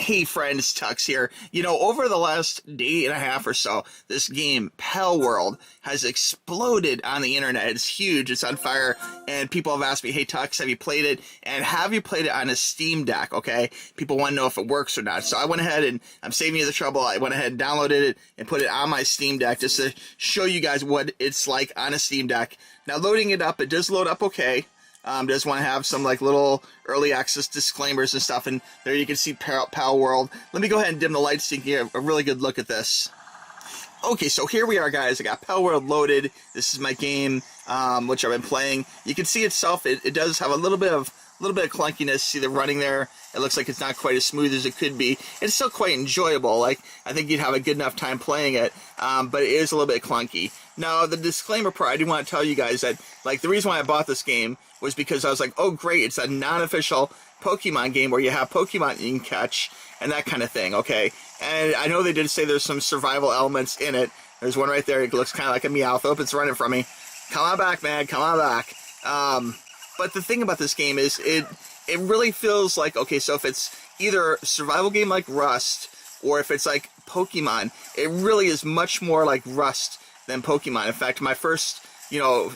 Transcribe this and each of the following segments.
Hey friends, TUXX here. You know, over the last day and a half or so, this game, Palworld, has exploded on the internet. It's huge, it's on fire, and people have asked me, hey TUXX, have you played it? And have you played it on a Steam Deck, okay? People want to know if it works or not. So I went ahead and, I'm saving you the trouble, I went ahead and downloaded it and put it on my Steam Deck just to show you guys what it's like on a Steam Deck. Now loading it up, it does load up okay. Just want to have some like little early access disclaimers and stuff, and there you can see Palworld. Let me go ahead and dim the lights so you can get a really good look at this. Okay, so here we are, guys. I got Palworld loaded. This is my game, which I've been playing. You can see itself. It does have a little bit of clunkiness. See the running there? It looks like it's not quite as smooth as it could be. It's still quite enjoyable. Like, I think you'd have a good enough time playing it, but it is a little bit clunky. Now, the disclaimer part, I do want to tell you guys that, like, the reason why I bought this game was because I was like, oh, great, it's a non-official Pokemon game where you have Pokemon you can catch and that kind of thing, okay? And I know they did say there's some survival elements in it. There's one right there. It looks kind of like a Meowth. Oh, it's running from me. Come on back, man. Come on back. But the thing about this game is it really feels like, okay, so if it's either a survival game like Rust or if it's like Pokemon, it really is much more like Rust than Pokemon. In fact, my first,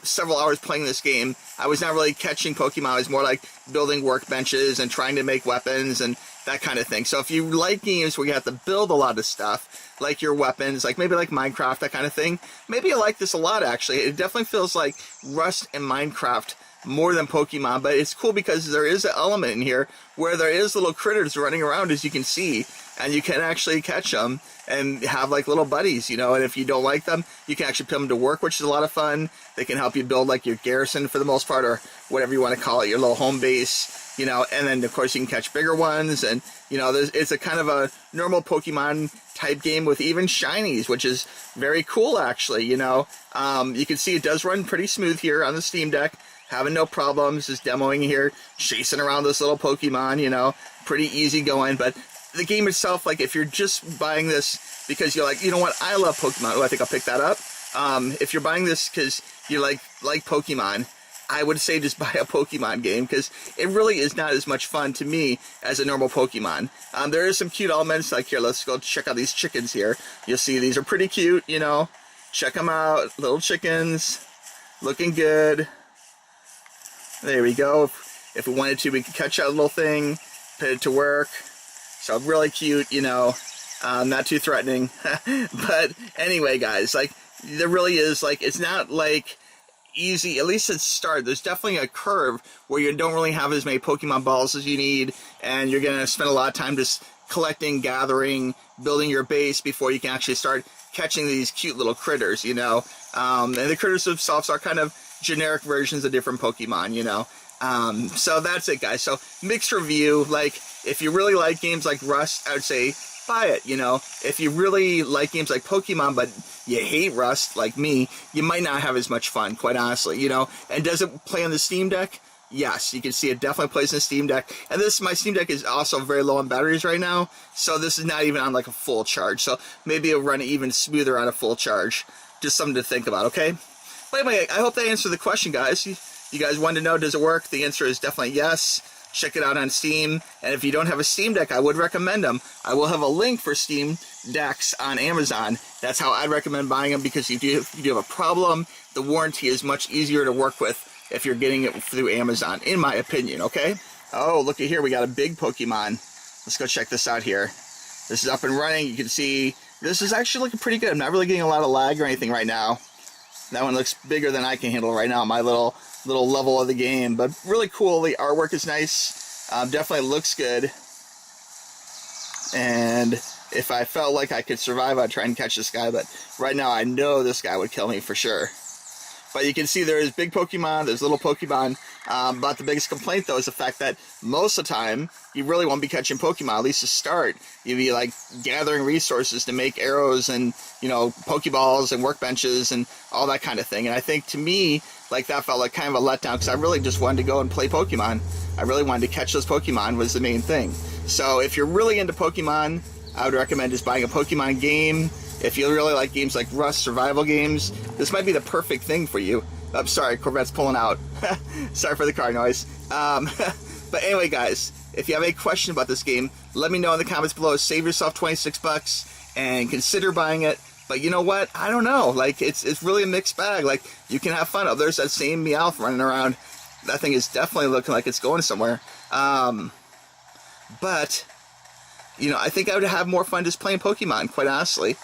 several hours playing this game, I was not really catching Pokemon. I was more like building workbenches and trying to make weapons and that kind of thing. So if you like games where you have to build a lot of stuff, like your weapons, like maybe like Minecraft, that kind of thing, maybe you like this a lot, actually. It definitely feels like Rust and Minecraft more than Pokemon, but it's cool because there is an element in here where there is little critters running around, as you can see, and you can actually catch them and have like little buddies, and if you don't like them, you can actually put them to work, which is a lot of fun. They can help you build like your garrison for the most part, or whatever you want to call it, your little home base, and then of course you can catch bigger ones, and it's a kind of a normal Pokemon type game with even shinies, which is very cool, actually. You can see it does run pretty smooth here on the Steam Deck. Having no problems, just demoing here, chasing around this little Pokemon, pretty easy going. But the game itself, like, if you're just buying this because you're like, you know what, I love Pokemon. Oh, I think I'll pick that up. If you're buying this because you like Pokemon, I would say just buy a Pokemon game, because it really is not as much fun to me as a normal Pokemon. There is some cute elements, like here, let's go check out these chickens here. You'll see these are pretty cute, Check them out, little chickens, looking good. There we go. If we wanted to, we could catch that little thing, put it to work. So really cute, not too threatening. But anyway, guys, like, there really is, like, it's not like easy, at least at start. There's definitely a curve where you don't really have as many Pokemon balls as you need, and you're going to spend a lot of time just collecting, gathering, building your base before you can actually start catching these cute little critters, and the critters themselves are kind of generic versions of different Pokemon, so that's it, guys. So mixed review. Like, if you really like games like Rust, I would say buy it. If you really like games like Pokemon but you hate Rust like me, you might not have as much fun, quite honestly. And does it play on the Steam Deck? Yes, you can see it definitely plays in the Steam Deck. And my Steam Deck is also very low on batteries right now, so this is not even on like a full charge. So maybe it'll run even smoother on a full charge. Just something to think about, okay? But anyway, I hope that answered the question, guys. You guys wanted to know, does it work? The answer is definitely yes. Check it out on Steam. And if you don't have a Steam Deck, I would recommend them. I will have a link for Steam Decks on Amazon. That's how I'd recommend buying them, because if you do have a problem, the warranty is much easier to work with if you're getting it through Amazon, in my opinion, okay? Oh, look at here. We got a big Pokemon. Let's go check this out here. This is up and running. You can see this is actually looking pretty good. I'm not really getting a lot of lag or anything right now. That one looks bigger than I can handle right now, my little level of the game. But really cool. The artwork is nice. Definitely looks good. And if I felt like I could survive, I'd try and catch this guy. But right now, I know this guy would kill me for sure. But you can see there's big Pokemon, there's little Pokemon. But the biggest complaint, though, is the fact that most of the time, you really won't be catching Pokemon, at least to start. You'll be, like, gathering resources to make arrows and, Pokeballs and workbenches and all that kind of thing. And I think, to me, like, that felt like kind of a letdown, because I really just wanted to go and play Pokemon. I really wanted to catch those Pokemon was the main thing. So if you're really into Pokemon, I would recommend just buying a Pokemon game. If you really like games like Rust, survival games, this might be the perfect thing for you. I'm sorry, Corvette's pulling out. Sorry for the car noise. But anyway, guys, If you have any question about this game, let me know in the comments below. Save yourself $26 and consider buying it. But you know what? I don't know. Like, it's really a mixed bag. Like, you can have fun. Oh, there's that same Meowth running around. That thing is definitely looking like it's going somewhere. But, you know, I think I would have more fun just playing Pokemon, quite honestly.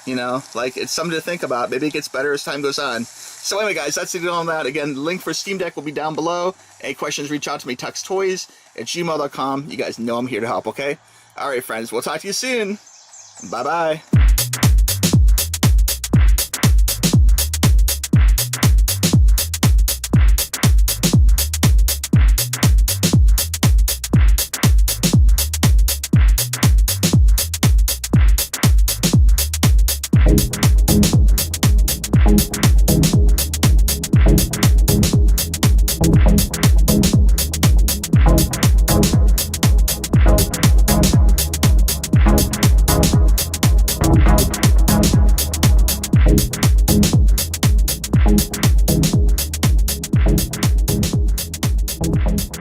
You know, like, it's something to think about. Maybe it gets better as time goes on. So anyway, guys, that's it on that. Again, the link for Steam Deck will be down below. Any questions, reach out to me, tuxtoys@gmail.com. You guys know I'm here to help, okay? All right, friends, we'll talk to you soon. Bye-bye. Thank you.